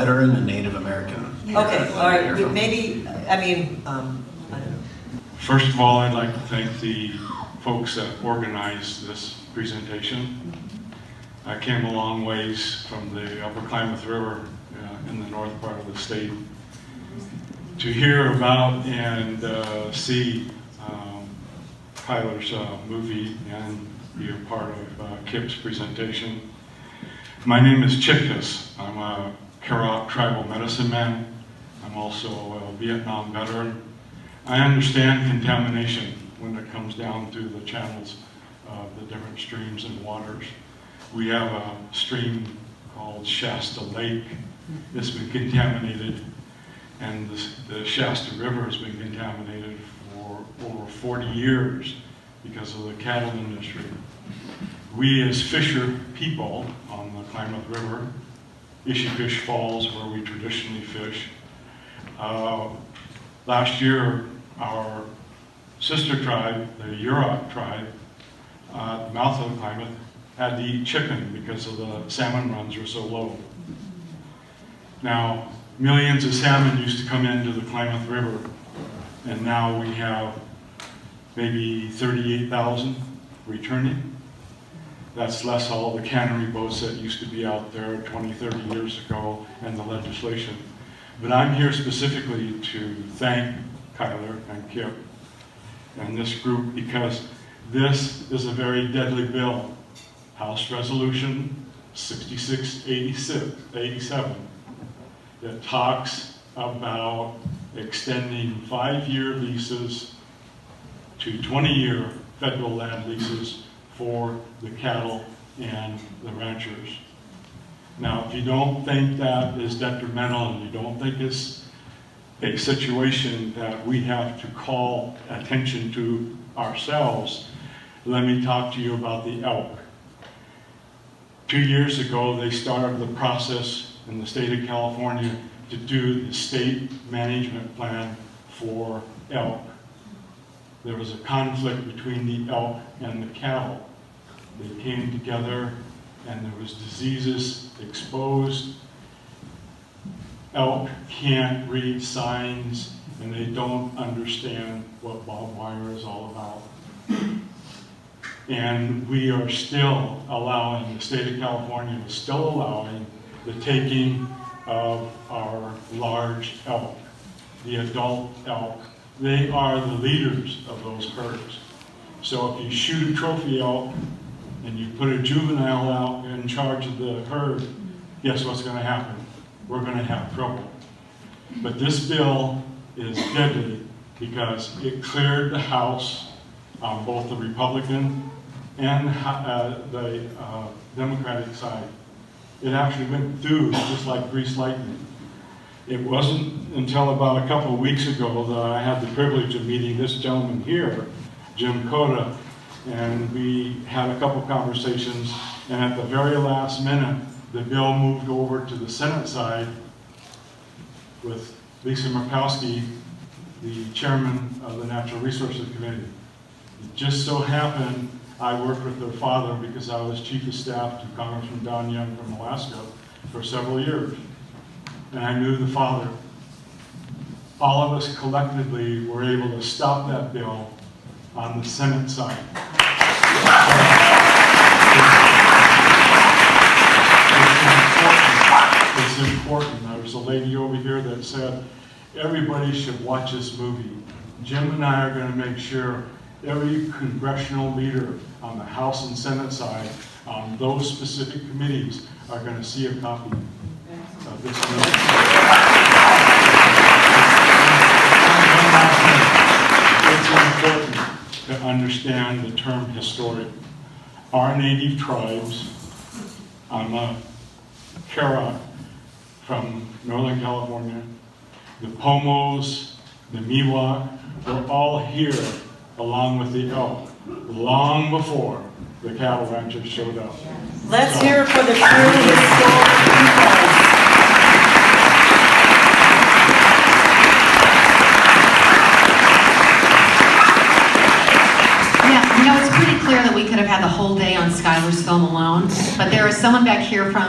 veteran and Native American. Okay, all right, maybe, I mean, I don't know. First of all, I'd like to thank the folks that organized this presentation. I came a long ways from the Upper Klamath River in the north part of the state to hear about and see Kyler's movie and be a part of Kip's presentation. My name is Chickas. I'm a Karok tribal medicine man. I'm also a Vietnam veteran. I understand contamination when it comes down to the channels of the different streams and waters. We have a stream called Shasta Lake. It's been contaminated, and the Shasta River has been contaminated for over 40 years because of the cattle industry. We as fisher people on the Klamath River, Ishifish Falls, where we traditionally fish, last year our sister tribe, the Yurok tribe, at the mouth of the Klamath, had to eat chicken because of the salmon runs were so low. Now, millions of salmon used to come into the Klamath River, and now we have maybe 38,000 returning. That's less all the cannery boats that used to be out there 20, 30 years ago and the legislation. But I'm here specifically to thank Kyler and Kip and this group because this is a very deadly bill. House Resolution 6687. It talks about extending 5-year leases to 20-year federal land leases for the cattle and the ranchers. Now, if you don't think that is detrimental and you don't think it's a situation that we have to call attention to ourselves, let me talk to you about the elk. 2 years ago, they started the process in the state of California to do the state management plan for elk. There was a conflict between the elk and the cattle. They came together and there was diseases exposed. Elk can't read signs and they don't understand what barbed wire is all about. And we are still allowing, the state of California is still allowing the taking of our large elk, the adult elk. They are the leaders of those herds. So if you shoot a trophy elk and you put a juvenile out in charge of the herd, guess what's going to happen? We're going to have trouble. But this bill is deadly because it cleared the House on both the Republican and the Democratic side. It actually went through just like greased lightning. It wasn't until about a couple of weeks ago that I had the privilege of meeting this gentleman here, Jim Cota, and we had a couple conversations, and at the very last minute, the bill moved over to the Senate side with Lisa Murkowski, the chairman of the Natural Resources Committee. It just so happened I worked with their father because I was chief of staff to Congressman Don Young from Alaska for several years. And I knew the father. All of us collectively were able to stop that bill on the Senate side. It's important. There was a lady over here that said, everybody should watch this movie. Jim and I are going to make sure every congressional leader on the House and Senate side on those specific committees are going to see a copy of this bill. It's important to understand the term historic. Our native tribes, I'm a Karok from Northern California, the Pomos, the Miwok, were all here along with the elk, long before the cattle ranchers showed up. Let's hear for the truly historic people. Yeah, it's pretty clear that we could have had the whole day on Skylar's film alone, but there is someone back here from